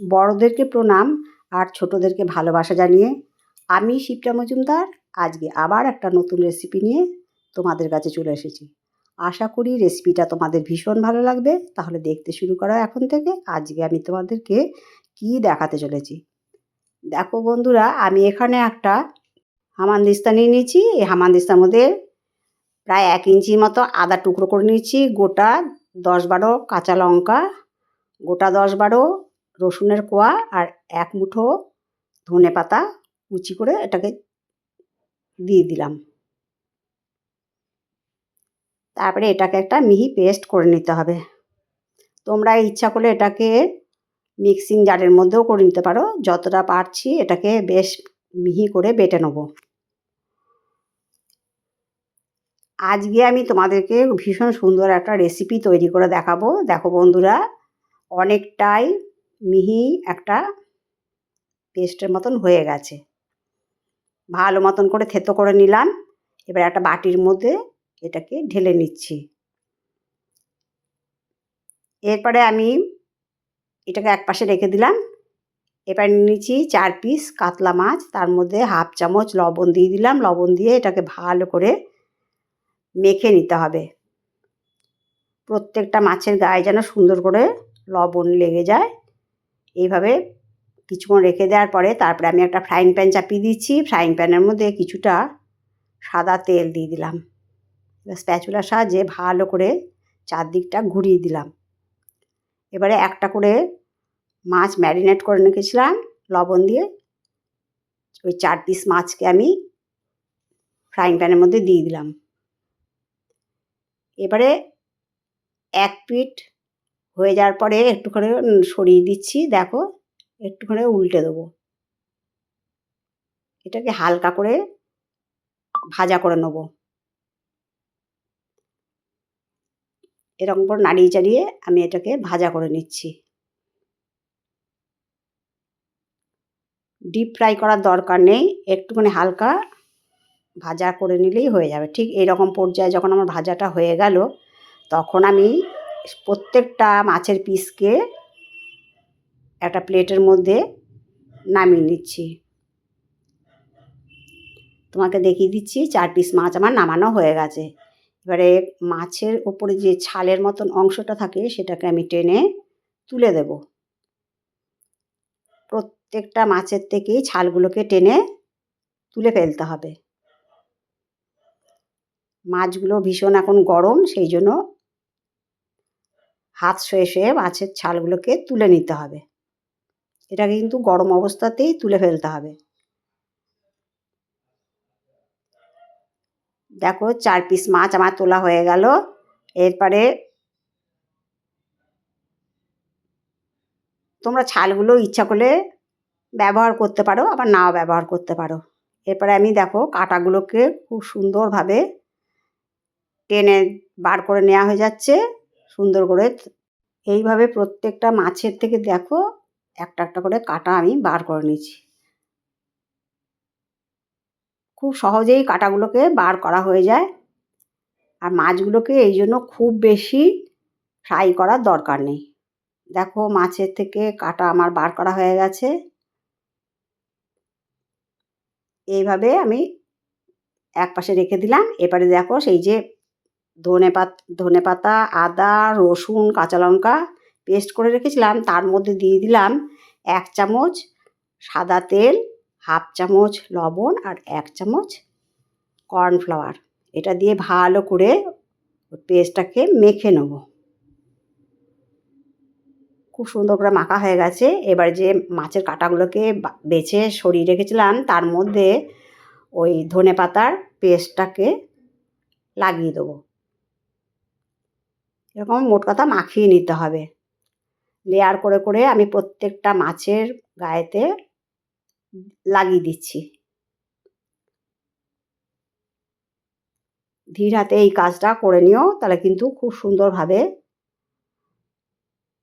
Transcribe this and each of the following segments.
বড়দেরকে প্রণাম আর ছোটদেরকে ভালোবাসা জানিয়ে আমি শিপ্রা মজুমদার আজকে আবার একটা নতুন রেসিপি নিয়ে তোমাদের কাছে চলে এসেছি। আশা করি রেসিপিটা তোমাদের ভীষণ ভালো লাগবে। তাহলে দেখতে শুরু করো এখন থেকে। আজকে আমি তোমাদেরকে কি দেখাতে চলেছি। দেখো বন্ধুরা, আমি এখানে একটা হামানদিস্তা নিয়ে নিয়েছি। এই হামানদিস্তার মধ্যে প্রায় 1 ইঞ্চি মতো আদা টুকরো করে নিয়েছি, গোটা 10-12 কাঁচা লঙ্কা, গোটা 10-12 রসুনের কোয়া আর 1 মুঠো ধনেপাতা কুচি করে এটাকে দিয়ে দিলাম। তারপরে এটাকে একটা মিহি পেস্ট করে নিতে হবে। তোমরা ইচ্ছা করলে এটাকে মিক্সিং জারের মধ্যেও করে নিতে পারো। যতটা পারছি এটাকে বেশ মিহি করে বেটে নেব। আজকে আমি তোমাদেরকে ভীষণ সুন্দর একটা রেসিপি তৈরি করে দেখাবো। দেখো বন্ধুরা, অনেকটাই মিহি একটা পেস্টের মতন হয়ে গেছে। ভালো মতন করে থেতো করে নিলাম। এবার একটা বাটির মধ্যে এটাকে ঢেলে নিচ্ছি। এরপরে আমি এটাকে একপাশে রেখে দিলাম। এবার নিয়েছি 4 পিস কাতলা মাছ, তার মধ্যে 1/2 চামচ লবণ দিয়ে দিলাম। লবণ দিয়ে এটাকে ভালো করে মেখে নিতে হবে। প্রত্যেকটা মাছের গায়ে যেন সুন্দর করে লবণ লেগে যায়। এইভাবে কিছুক্ষণ রেখে দেওয়ার পরে তারপরে আমি একটা ফ্রাইং প্যান চাপিয়ে দিচ্ছি। ফ্রাইং প্যানের মধ্যে কিছুটা সাদা তেল দিয়ে দিলাম। স্প্যাচুলার সাহায্যে ভালো করে চারদিকটা ঘুরিয়ে দিলাম। এবারে একটা করে মাছ ম্যারিনেট করে রেখেছিলাম লবণ দিয়ে, ওই 4 পিস মাছকে আমি ফ্রাইং প্যানের মধ্যে দিয়ে দিলাম। এবারে 1 পিঠ হয়ে যাওয়ার পরে একটুখানি সরিয়ে দিচ্ছি। দেখো, একটুখানি উল্টে দেবো। এটাকে হালকা করে ভাজা করে নেব। এরকম করে নাড়িয়ে চাড়িয়ে আমি এটাকে ভাজা করে নিচ্ছি। ডিপ ফ্রাই করার দরকার নেই, একটুখানি হালকা ভাজা করে নিলেই হয়ে যাবে। ঠিক এইরকম পর্যায়ে যখন আমার ভাজাটা হয়ে গেল, তখন আমি প্রত্যেকটা মাছের পিসকে একটা প্লেটের মধ্যে নামিয়ে নিচ্ছি। তোমাকে দেখিয়ে দিচ্ছি 4 পিস মাছ আমার নামানো হয়ে গেছে। এবারে মাছের ওপরে যে ছালের মতন অংশটা থাকে সেটাকে আমি টেনে তুলে দেব। প্রত্যেকটা মাছের থেকেই ছালগুলোকে টেনে তুলে ফেলতে হবে। মাছগুলো ভীষণ এখন গরম, সেই জন্য হাত সয়ে সয়ে মাছের ছালগুলোকে তুলে নিতে হবে। এটাকে কিন্তু গরম অবস্থাতেই তুলে ফেলতে হবে। দেখো 4 পিস মাছ আমার তোলা হয়ে গেল। এরপরে তোমরা ছালগুলো ইচ্ছা করলে ব্যবহার করতে পারো, আবার নাও ব্যবহার করতে পারো। এরপরে আমি দেখো কাঁটাগুলোকে খুব সুন্দরভাবে টেনে বার করে নেওয়া হয়ে যাচ্ছে সুন্দর করে। এইভাবে প্রত্যেকটা মাছের থেকে দেখো একটা একটা করে কাঁটা আমি বার করে নিচ্ছি। খুব সহজেই কাঁটাগুলোকে বার করা হয়ে যায়। আর মাছগুলোকে এই জন্য খুব বেশি ফ্রাই করার দরকার নেই। দেখো মাছের থেকে কাঁটা আমার বার করা হয়ে গেছে। এইভাবে আমি একপাশে রেখে দিলাম। এবারে দেখো সেই যে ধনেপাতা, আদা, রসুন, কাঁচা লঙ্কা পেস্ট করে রেখেছিলাম, তার মধ্যে দিয়ে দিলাম 1 চামচ সাদা তেল, 1/2 চামচ লবণ আর 1 চামচ কর্নফ্লাওয়ার। এটা দিয়ে ভালো করে পেস্টটাকে মেখে নেব। খুব সুন্দর করে মাখা হয়ে গেছে। এবার যে মাছের কাঁটাগুলোকে বেছে সরিয়ে রেখেছিলাম তার মধ্যে ওই ধনেপাতার পেস্টটাকে লাগিয়ে দেবো। এরকম মোট কথা মাখিয়ে নিতে হবে। লেয়ার করে করে আমি প্রত্যেকটা মাছের গায়েতে লাগিয়ে দিচ্ছি। ধীর হাতে এই কাজটা করে নিও, তাহলে কিন্তু খুব সুন্দরভাবে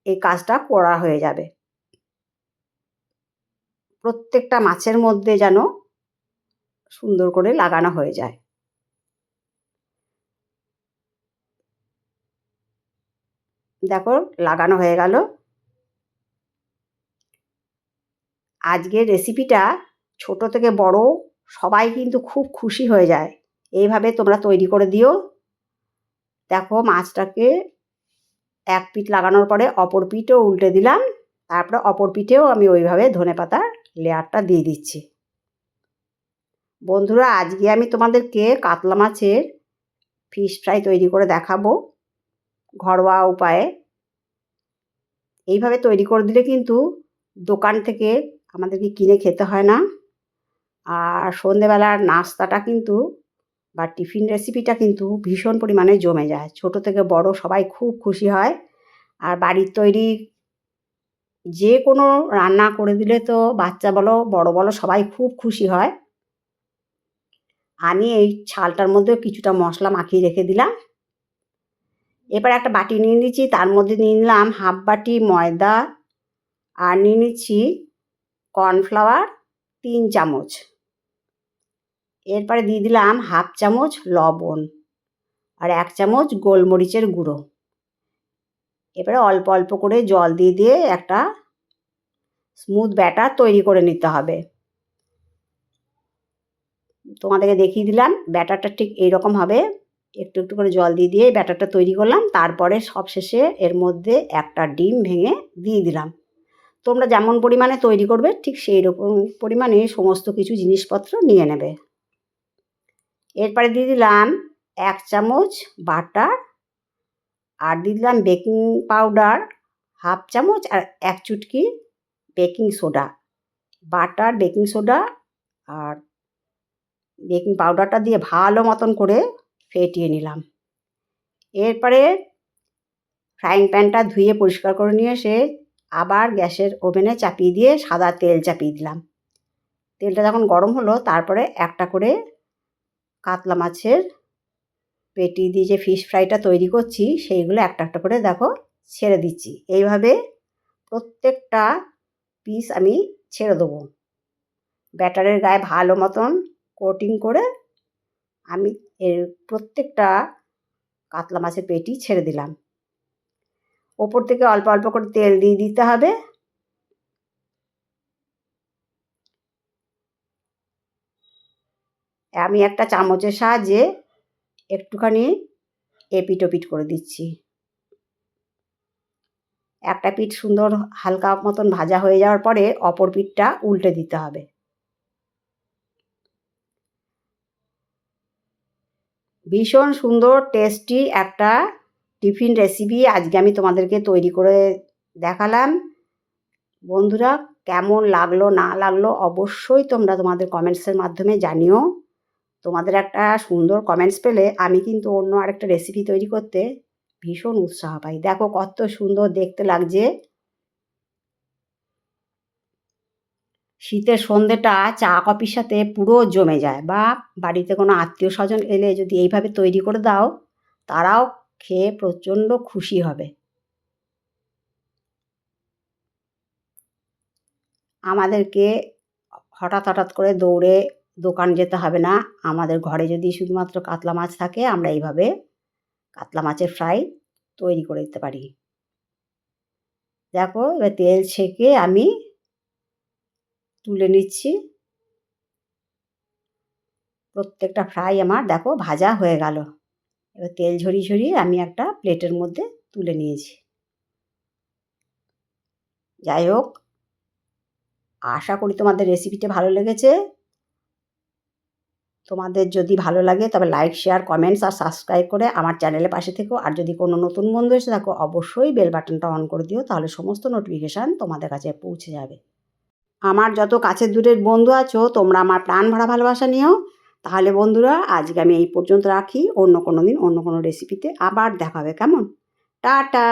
এই কাজটা করা হয়ে যাবে। প্রত্যেকটা মাছের মধ্যে যেন সুন্দর করে লাগানো হয়ে যায়। দেখো লাগানো হয়ে গেল। আজকের রেসিপিটা ছোট থেকে বড় সবাই কিন্তু খুব খুশি হয়ে যায়। এইভাবে তোমরা তৈরি করে দিও। দেখো মাছটাকে এক পিঠ লাগানোর পরে অপর পিঠও উল্টে দিলাম। তারপরে অপর পিঠেও আমি ওইভাবে ধনেপাতার লেয়ারটা দিয়ে দিচ্ছি। বন্ধুরা, আজকে আমি তোমাদেরকে কাতলা মাছের ফিশ ফ্রাই তৈরি করে দেখাবো ঘরোয়া উপায়ে। এইভাবে তৈরি করে দিলে কিন্তু দোকান থেকে আমাদেরকে কিনে খেতে হয় না। আর সন্ধেবেলার নাস্তাটা কিন্তু বা টিফিন রেসিপিটা কিন্তু ভীষণ পরিমাণে জমে যায়। ছোট থেকে বড় সবাই খুব খুশি হয়। আর বাড়ির তৈরি যে কোনো রান্না করে দিলে তো বাচ্চা বলো বড় বলো সবাই খুব খুশি হয়। আমি এই ছালটার মধ্যে কিছুটা মশলা মাখিয়ে রেখে দিলাম। এবার একটা বাটি নিয়ে নিচ্ছি, তার মধ্যে নিয়ে নিলাম হাফ বাটি ময়দা আর নিয়ে নিচ্ছি কর্নফ্লাওয়ার 3 চামচ। এরপরে দিয়ে দিলাম হাফ চামচ লবণ আর 1 চামচ গোলমরিচের গুঁড়ো। এবারে অল্প অল্প করে জল দিয়ে দিয়ে একটা স্মুথ ব্যাটার তৈরি করে নিতে হবে। তোমাদেরকে দেখিয়ে দিলাম ব্যাটারটা ঠিক এইরকম হবে। একটু একটু করে জল দিয়ে দিয়ে ব্যাটারটা তৈরি করলাম। তারপরে সবশেষে এর মধ্যে একটা ডিম ভেঙে দিয়ে দিলাম। তোমরা যেমন পরিমাণে তৈরি করবে ঠিক সেই রকম পরিমাণে সমস্ত কিছু জিনিসপত্র নিয়ে নেবে। এরপরে দিয়ে দিলাম 1 চামচ বাটার আর দিয়ে দিলাম বেকিং পাউডার হাফ চামচ আর 1 চুটকি baking soda. Butter, baking soda আর বেকিং পাউডারটা দিয়ে ভালো মতন করে ফেটিয়ে নিলাম। এরপরে ফ্রাইং প্যানটা ধুয়ে পরিষ্কার করে নিয়ে এসে আবার গ্যাসের ওভেনে চাপিয়ে দিয়ে সাদা তেল চাপিয়ে দিলাম। তেলটা যখন গরম হলো তারপরে একটা করে কাতলা মাছের পেটি দিয়ে যে ফিশ ফ্রাইটা তৈরি করছি সেইগুলো একটা একটা করে দেখো ছেড়ে দিচ্ছি। এইভাবে প্রত্যেকটা পিস আমি ছেড়ে দেবো। ব্যাটারের গায়ে ভালো মতন কোটিং করে আমি এর প্রত্যেকটা কাতলা মাছের পেটি ছেড়ে দিলাম। ওপর থেকে অল্প অল্প করে তেল দিয়ে দিতে হবে। আমি একটা চামচের সাহায্যে একটুখানি এপিট ওপিট করে দিচ্ছি। একটা পিঠ সুন্দর হালকা মতন ভাজা হয়ে যাওয়ার পরে অপর পিঠটা উল্টে দিতে হবে। ভীষণ সুন্দর টেস্টি একটা টিফিন রেসিপি আজকে আমি তোমাদেরকে তৈরি করে দেখালাম। বন্ধুরা, কেমন লাগলো না লাগলো অবশ্যই তোমরা তোমাদের কমেন্টসের মাধ্যমে জানিও। তোমাদের একটা সুন্দর কমেন্টস পেলে আমি কিন্তু অন্য আরেকটা রেসিপি তৈরি করতে ভীষণ উৎসাহ পাই। দেখো কত সুন্দর দেখতে লাগছে। শীতের সন্ধেটা চা কফির সাথে পুরো জমে যায়। বা বাড়িতে কোনো আত্মীয় স্বজন এলে যদি এইভাবে তৈরি করে দাও তারাও খেয়ে প্রচণ্ড খুশি হবে। আমাদেরকে হঠাৎ হঠাৎ করে দৌড়ে দোকান যেতে হবে না। আমাদের ঘরে যদি শুধুমাত্র কাতলা মাছ থাকে আমরা এইভাবে কাতলা মাছের ফ্রাই তৈরি করে দিতে পারি। দেখো এবার তেল ছেঁকে আমি তুলে নিচ্ছি। প্রত্যেকটা ফ্রাই আমার দেখো ভাজা হয়ে গেল। এবার তেল ঝরিয়ে ঝরিয়ে আমি একটা প্লেটের মধ্যে তুলে নিয়েছি। যাই হোক, আশা করি তোমাদের রেসিপিটা ভালো লেগেছে। তোমাদের যদি ভালো লাগে তবে লাইক, শেয়ার, কমেন্টস আর সাবস্ক্রাইব করে আমার চ্যানেলের পাশে থেকো। আর যদি কোনো নতুন বন্ধু এসে থাকো অবশ্যই বেল বাটনটা অন করে দিও, তাহলে সমস্ত নোটিফিকেশান তোমাদের কাছে পৌঁছে যাবে। আমার যত কাছের দূরের বন্ধু আছো তোমরা আমার প্রাণ ভরা ভালোবাসা নিও। তাহলে বন্ধুরা আজকে আমি এই পর্যন্ত রাখি। অন্য কোনো দিন অন্য কোনো রেসিপিতে আবার দেখা হবে। কেমন? টাটা।